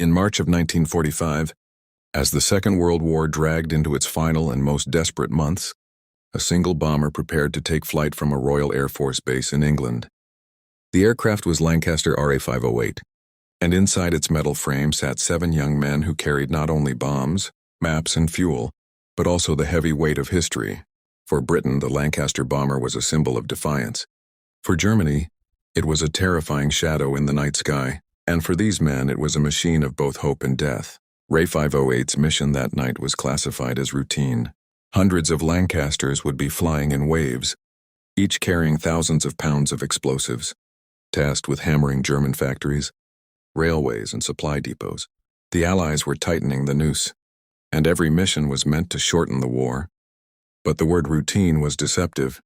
In March of 1945, as the Second World War dragged into its final and most desperate months, a single bomber prepared to take flight from a Royal Air Force base in England. The aircraft was Lancaster RA-508, and inside its metal frame sat 7 young men who carried not only bombs, maps, and fuel, but also the heavy weight of history. For Britain, the Lancaster bomber was a symbol of defiance. For Germany, it was a terrifying shadow in the night sky, and for these men it was a machine of both hope and death. RA-508's mission that night was classified as routine. Hundreds of Lancasters would be flying in waves, each carrying thousands of pounds of explosives, tasked with hammering German factories, railways, and supply depots. The Allies were tightening the noose, and every mission was meant to shorten the war. But the word routine was deceptive.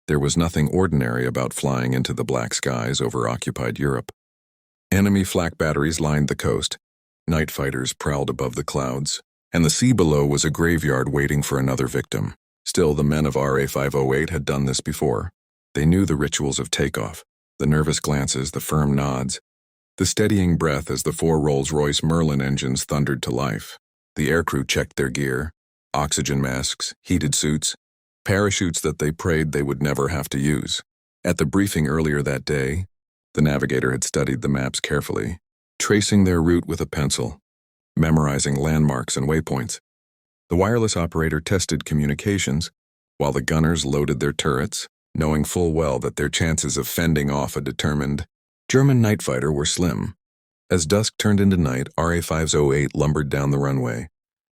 There was nothing ordinary about flying into the black skies over occupied Europe. Enemy flak batteries lined the coast, night fighters prowled above the clouds, and the sea below was a graveyard waiting for another victim. Still, the men of RA-508 had done this before. They knew the rituals of takeoff, the nervous glances, the firm nods, the steadying breath as the 4 Rolls-Royce Merlin engines thundered to life. The aircrew checked their gear, oxygen masks, heated suits, parachutes that they prayed they would never have to use. At the briefing earlier that day, the navigator had studied the maps carefully, tracing their route with a pencil, memorizing landmarks and waypoints. The wireless operator tested communications, while the gunners loaded their turrets, knowing full well that their chances of fending off a determined German night fighter were slim. As dusk turned into night, RA-508 lumbered down the runway,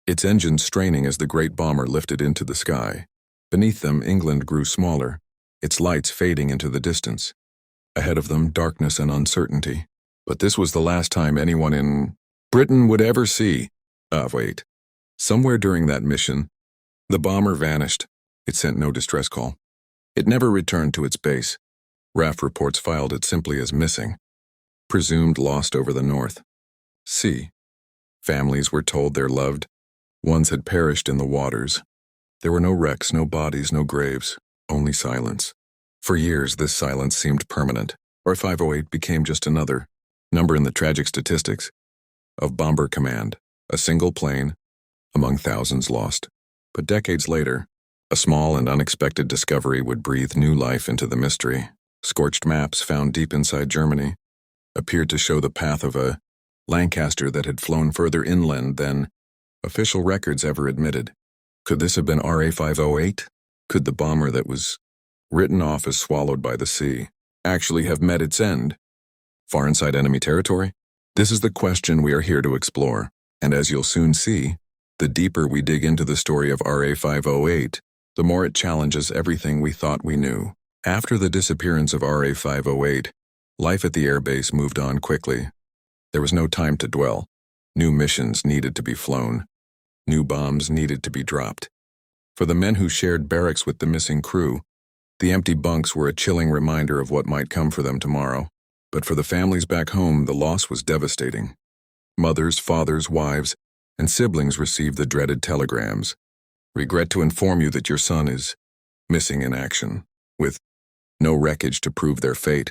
its engines straining as the great bomber lifted into the sky. Beneath them, England grew smaller, its lights fading into the distance. Ahead of them, darkness and uncertainty. But this was the last time anyone in Britain would ever see. Wait. Somewhere during that mission, the bomber vanished. It sent no distress call. It never returned to its base. RAF reports filed it simply as missing, presumed lost over the North Sea. Families were told their loved ones had perished in the waters. There were no wrecks, no bodies, no graves, only silence. For years, this silence seemed permanent. RA-508 became just another number in the tragic statistics of Bomber Command, a single plane among thousands lost. But decades later, a small and unexpected discovery would breathe new life into the mystery. Scorched maps found deep inside Germany appeared to show the path of a Lancaster that had flown further inland than official records ever admitted. Could this have been RA-508? Could the bomber that was written off as swallowed by the sea actually have met its end, far inside enemy territory? This is the question we are here to explore, and as you'll soon see, the deeper we dig into the story of RA-508, the more it challenges everything we thought we knew. After the disappearance of RA-508, life at the airbase moved on quickly. There was no time to dwell. New missions needed to be flown. New bombs needed to be dropped. For the men who shared barracks with the missing crew, the empty bunks were a chilling reminder of what might come for them tomorrow. But for the families back home, the loss was devastating. Mothers, fathers, wives, and siblings received the dreaded telegrams. Regret to inform you that your son is missing in action. With no wreckage to prove their fate,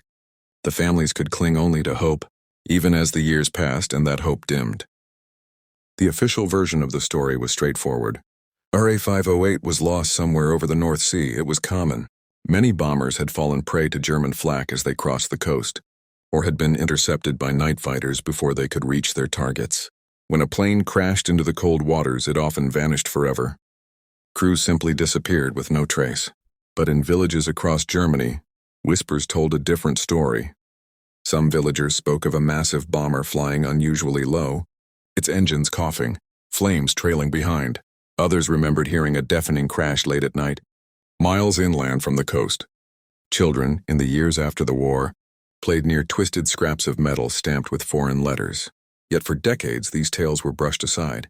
the families could cling only to hope, even as the years passed and that hope dimmed. The official version of the story was straightforward. RA-508 was lost somewhere over the North Sea. It was common. Many bombers had fallen prey to German flak as they crossed the coast, or had been intercepted by night fighters before they could reach their targets. When a plane crashed into the cold waters, it often vanished forever. Crews simply disappeared with no trace. But in villages across Germany, whispers told a different story. Some villagers spoke of a massive bomber flying unusually low, its engines coughing, flames trailing behind. Others remembered hearing a deafening crash late at night, miles inland from the coast. Children, in the years after the war, played near twisted scraps of metal stamped with foreign letters. Yet for decades, these tales were brushed aside.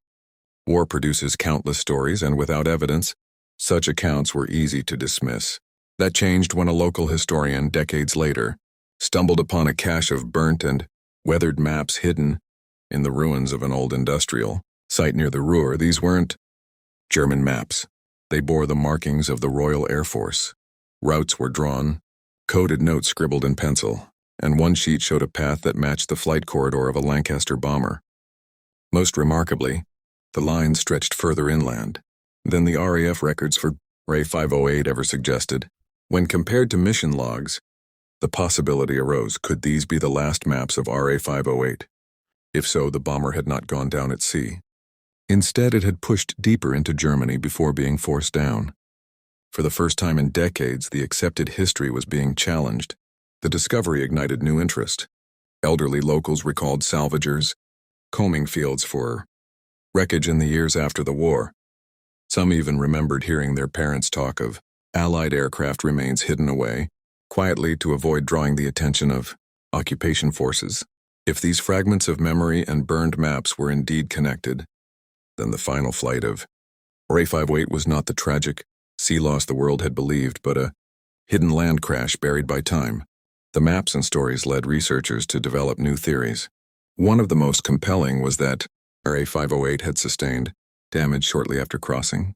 War produces countless stories, and without evidence, such accounts were easy to dismiss. That changed when a local historian, decades later, stumbled upon a cache of burnt and weathered maps hidden in the ruins of an old industrial site near the Ruhr. These weren't German maps. They bore the markings of the Royal Air Force. Routes were drawn, coded notes scribbled in pencil, and one sheet showed a path that matched the flight corridor of a Lancaster bomber. Most remarkably, the line stretched further inland than the RAF records for RA-508 ever suggested. When compared to mission logs, the possibility arose, could these be the last maps of RA-508? If so, the bomber had not gone down at sea. Instead, it had pushed deeper into Germany before being forced down. For the first time in decades, the accepted history was being challenged. The discovery ignited new interest. Elderly locals recalled salvagers, combing fields for wreckage in the years after the war. Some even remembered hearing their parents talk of Allied aircraft remains hidden away, quietly to avoid drawing the attention of occupation forces. If these fragments of memory and burned maps were indeed connected, then the final flight of RA-508 was not the tragic sea loss the world had believed, but a hidden land crash buried by time. The maps and stories led researchers to develop new theories. One of the most compelling was that RA-508 had sustained damage shortly after crossing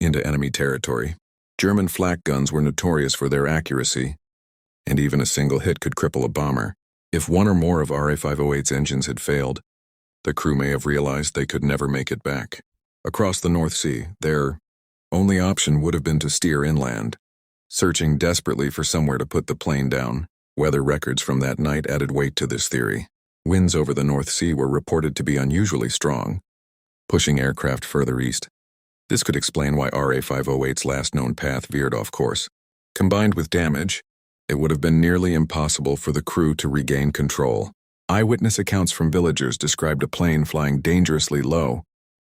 into enemy territory. German flak guns were notorious for their accuracy, and even a single hit could cripple a bomber. If one or more of RA-508's engines had failed, the crew may have realized they could never make it back. Across the North Sea, their only option would have been to steer inland, searching desperately for somewhere to put the plane down. Weather records from that night added weight to this theory. Winds over the North Sea were reported to be unusually strong, pushing aircraft further east. This could explain why RA-508's last known path veered off course. Combined with damage, it would have been nearly impossible for the crew to regain control. Eyewitness accounts from villagers described a plane flying dangerously low,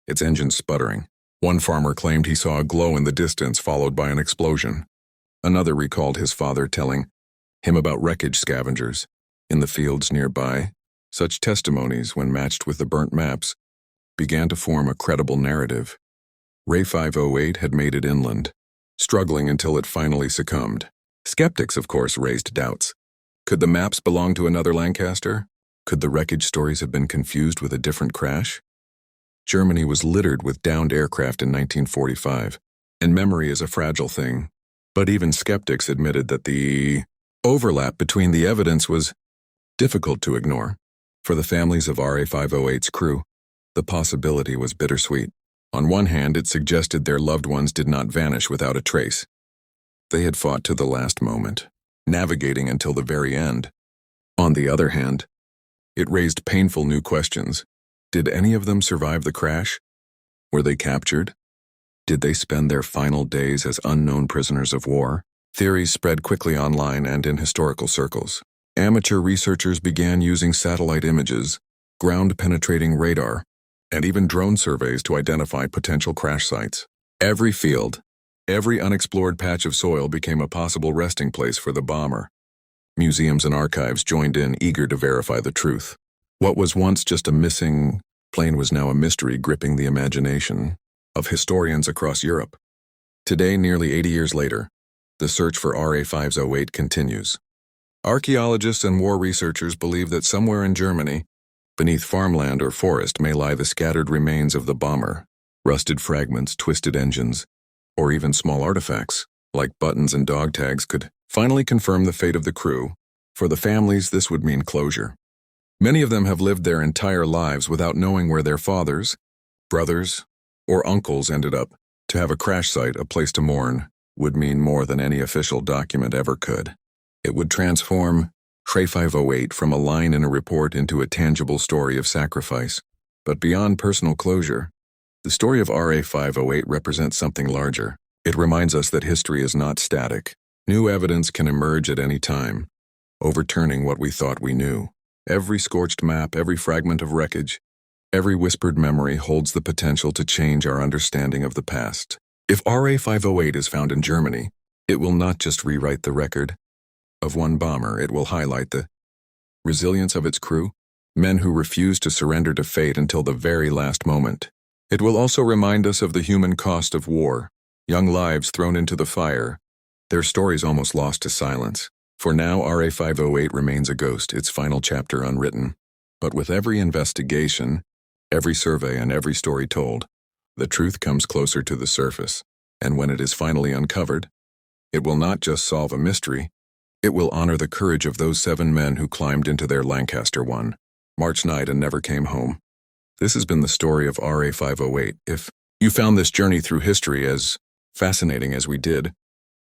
its engine sputtering. One farmer claimed he saw a glow in the distance followed by an explosion. Another recalled his father telling him about wreckage scavengers in the fields nearby. Such testimonies, when matched with the burnt maps, began to form a credible narrative. RA-508 had made it inland, struggling until it finally succumbed. Skeptics, of course, raised doubts. Could the maps belong to another Lancaster? Could the wreckage stories have been confused with a different crash? Germany was littered with downed aircraft in 1945, and memory is a fragile thing. But even skeptics admitted that the overlap between the evidence was difficult to ignore. For the families of RA-508's crew, the possibility was bittersweet. On one hand, it suggested their loved ones did not vanish without a trace. They had fought to the last moment, navigating until the very end. On the other hand, it raised painful new questions. Did any of them survive the crash? Were they captured? Did they spend their final days as unknown prisoners of war? Theories spread quickly online and in historical circles. Amateur researchers began using satellite images, ground-penetrating radar, and even drone surveys to identify potential crash sites. Every field, every unexplored patch of soil became a possible resting place for the bomber. Museums and archives joined in, eager to verify the truth. What was once just a missing plane was now a mystery gripping the imagination of historians across Europe. Today, nearly 80 years later, the search for RA-508 continues. Archaeologists and war researchers believe that somewhere in Germany, beneath farmland or forest, may lie the scattered remains of the bomber. Rusted fragments, twisted engines, or even small artifacts, like buttons and dog tags, could finally confirm the fate of the crew. For the families, this would mean closure. Many of them have lived their entire lives without knowing where their fathers, brothers, or uncles ended up. To have a crash site, a place to mourn, would mean more than any official document ever could. It would transform RA-508 from a line in a report into a tangible story of sacrifice. But beyond personal closure, the story of RA-508 represents something larger. It reminds us that history is not static. New evidence can emerge at any time, overturning what we thought we knew. Every scorched map, every fragment of wreckage, every whispered memory holds the potential to change our understanding of the past. If RA-508 is found in Germany, it will not just rewrite the record of one bomber, it will highlight the resilience of its crew, men who refused to surrender to fate until the very last moment. It will also remind us of the human cost of war, young lives thrown into the fire, their stories almost lost to silence. For now, RA-508 remains a ghost, its final chapter unwritten. But with every investigation, every survey, and every story told, the truth comes closer to the surface. And when it is finally uncovered, it will not just solve a mystery, it will honor the courage of those 7 men who climbed into their Lancaster one March night and never came home. This has been the story of RA-508. If you found this journey through history as fascinating as we did,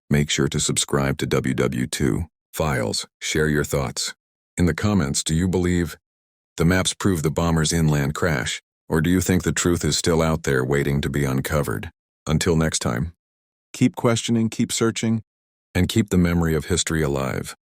make sure to subscribe to WW2 Files. Share your thoughts. In the comments, do you believe the maps prove the bomber's inland crash, or do you think the truth is still out there waiting to be uncovered? Until next time, keep questioning, keep searching, and keep the memory of history alive.